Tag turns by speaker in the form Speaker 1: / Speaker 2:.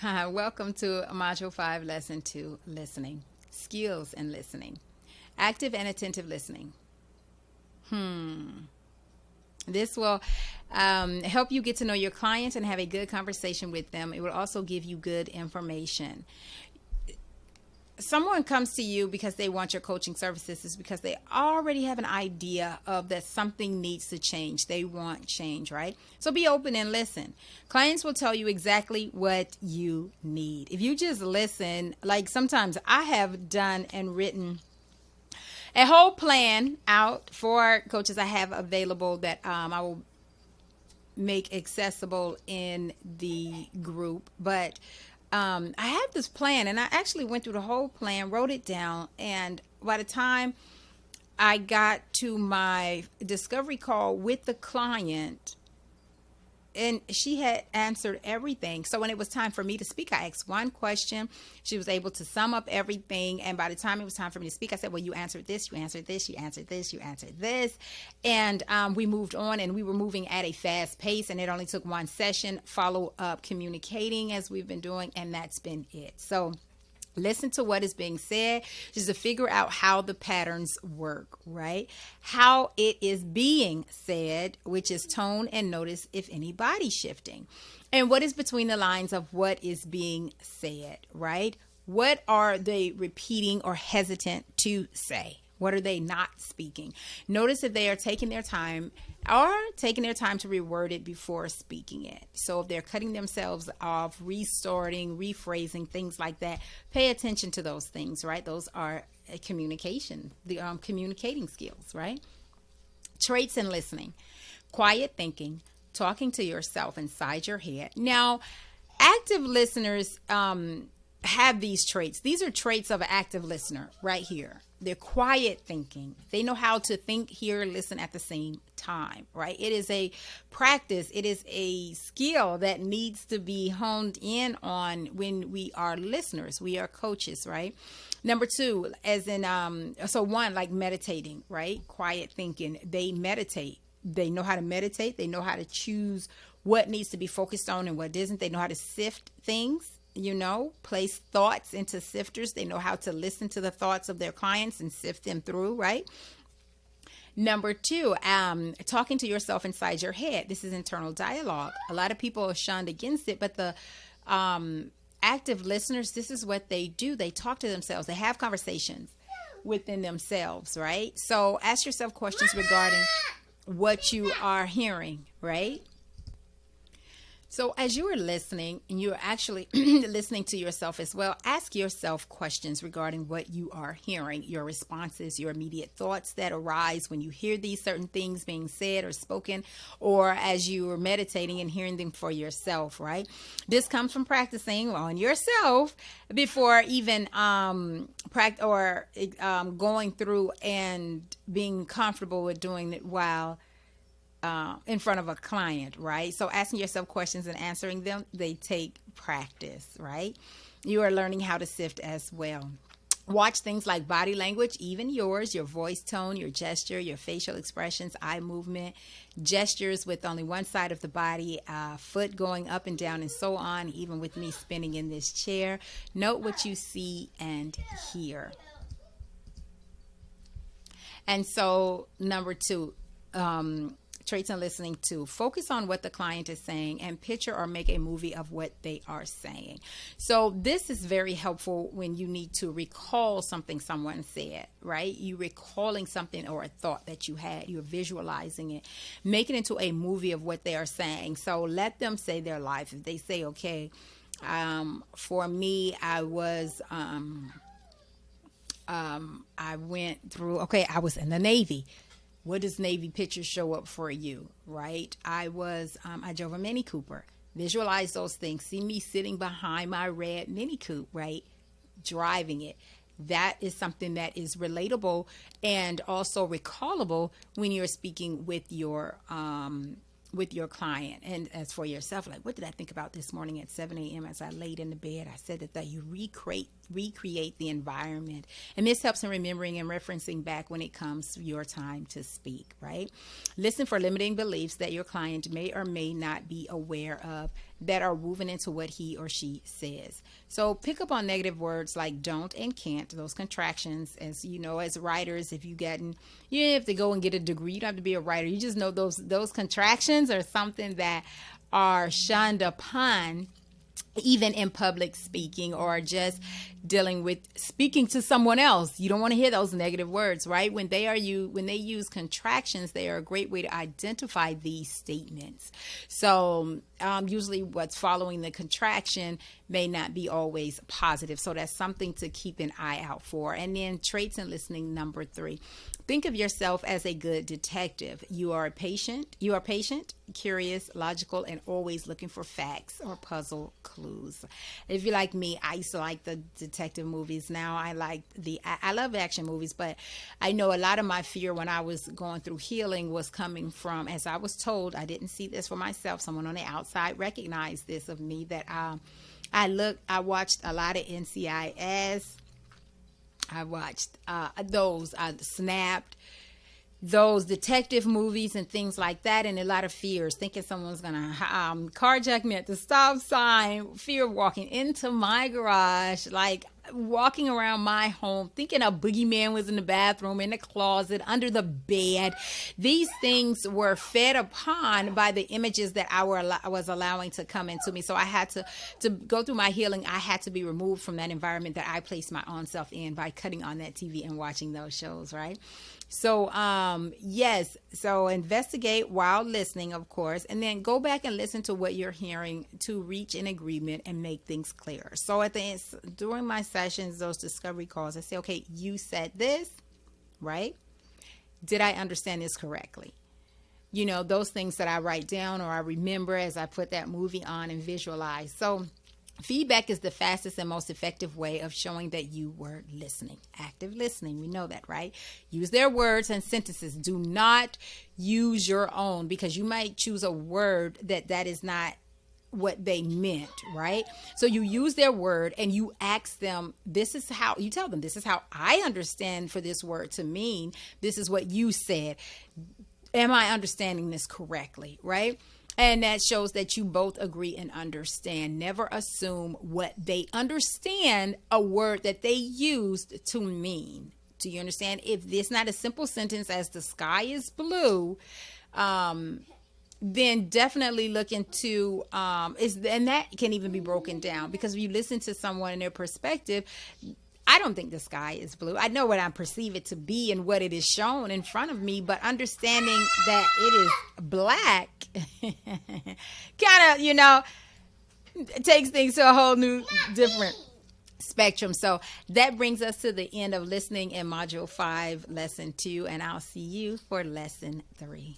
Speaker 1: Hi, welcome to Module 5, Lesson 2, Listening. Skills in listening. Active and attentive listening. This will help you get to know your clients and have a good conversation with them. It will also give you good information. Someone comes to you because they want your coaching services is because they already have an idea of that something needs to change. They want change, right? So be open and listen. Clients will tell you exactly what you need. If you just listen, like sometimes I have done and written a whole plan out for coaches I have available that I will make accessible in the group. But I had this plan and I actually went through the whole plan, wrote it down. And by the time I got to my discovery call with the client, and she had answered everything. So when it was time for me to speak, I asked one question. She was able to sum up everything. And by the time it was time for me to speak, I said, well, you answered this, you answered this, you answered this, you answered this. And we moved on, and we were moving at a fast pace. And it only took one session, follow up communicating as we've been doing. And that's been it. So listen to what is being said just to figure out how the patterns work, right? How it is being said, which is tone, and notice if any body shifting. And what is between the lines of what is being said, right? What are they repeating or hesitant to say? What are they not speaking? Notice if they are taking their time or taking their time to reword it before speaking it. So if they're cutting themselves off, restarting, rephrasing, things like that, pay attention to those things, right? Those are communication, the communicating skills, right? Traits in listening, quiet thinking, talking to yourself inside your head. Now, active listeners have these traits. These are traits of an active listener right here. They're quiet thinking. They know how to think, hear, listen at the same time, right? It is a practice. It is a skill that needs to be honed in on when we are listeners. We are coaches, right? Number two, as in, so one, like meditating, right? Quiet thinking. They meditate. They know how to meditate. They know how to choose what needs to be focused on and what isn't. They know how to sift things, place thoughts into sifters. They know how to listen to the thoughts of their clients and sift them through, right? Number two, talking to yourself inside your head. This is internal dialogue. A lot of people are shunned against it, but the active listeners, this is what they do. They talk to themselves. They have conversations within themselves, right? So ask yourself questions regarding what you are hearing, right? So as you are listening, and you're actually listening to yourself as well, ask yourself questions regarding what you are hearing, your responses, your immediate thoughts that arise when you hear these certain things being said or spoken, or as you are meditating and hearing them for yourself, right? This comes from practicing on yourself before even going through and being comfortable with doing it while in front of a client, right? So asking yourself questions and answering them, they take practice, right? You are learning how to sift as well. Watch things like body language, even yours, your voice tone, your gesture, your facial expressions, eye movement, gestures with only one side of the body, foot going up and down and so on, even with me spinning in this chair. Note what you see and hear. And so number two, traits and listening to focus on what the client is saying and picture or make a movie of what they are saying. So this is very helpful when you need to recall something someone said, right? You recalling something or a thought that you had, you're visualizing it, make it into a movie of what they are saying. So let them say their life. If they say, okay, for me, I was I went through, okay, I was in the Navy. What does Navy pictures show up for you, right? I drove a Mini Cooper. Visualize those things. See me sitting behind my red Mini Coupe, right? Driving it. That is something that is relatable and also recallable when you're speaking with your client. And as for yourself, like, what did I think about this morning at 7 a.m. as I laid in the bed? I said that you recreate the environment. And this helps in remembering and referencing back when it comes to your time to speak, right? Listen for limiting beliefs that your client may or may not be aware of that are woven into what he or she says. So pick up on negative words like don't and can't, those contractions. As you know, as writers, if you have to go and get a degree, you don't have to be a writer. You just know those contractions are something that are shunned upon, even in public speaking or just dealing with speaking to someone else. You don't want to hear those negative words, right? When they use contractions, they are a great way to identify these statements. So usually what's following the contraction may not be always positive. So that's something to keep an eye out for. And then traits in listening, number 3. Think of yourself as a good detective. You are patient, curious, logical, and always looking for facts or puzzle clues. If you're like me, I used to like the detective movies. Now I love action movies, but I know a lot of my fear when I was going through healing was coming from, as I was told, I didn't see this for myself. Someone on the outside recognized this of me, that I watched a lot of NCIS. I watched I snapped those detective movies and things like that, and a lot of fears, thinking someone's going to carjack me at the stop sign, fear of walking into my garage, like walking around my home, thinking a boogeyman was in the bathroom, in the closet, under the bed. These things were fed upon by the images that I was allowing to come into me. So I had to go through my healing. I had to be removed from that environment that I placed my own self in by cutting on that TV and watching those shows, right? So, yes, so investigate while listening, of course, and then go back and listen to what you're hearing to reach an agreement and make things clearer. So at the end, during my sessions, those discovery calls, I say, okay, you said this, right? Did I understand this correctly? You know, those things that I write down or I remember as I put that movie on and visualize. So feedback is the fastest and most effective way of showing that you were listening. Active listening, we know that, right? Use their words and sentences. Do not use your own, because you might choose a word that is not what they meant, right? So you use their word and you ask them, you tell them, this is how I understand for this word to mean. This is what you said. Am I understanding this correctly, right? And that shows that you both agree and understand. Never assume what they understand a word that they used to mean. Do you understand? If it's not a simple sentence as the sky is blue, then definitely look into, and that can even be broken down, because if you listen to someone and their perspective, I don't think the sky is blue. I know what I perceive it to be and what it is shown in front of me, but understanding that it is black kind of, takes things to a whole new, different spectrum. So that brings us to the end of listening in Module 5, Lesson 2, and I'll see you for Lesson 3.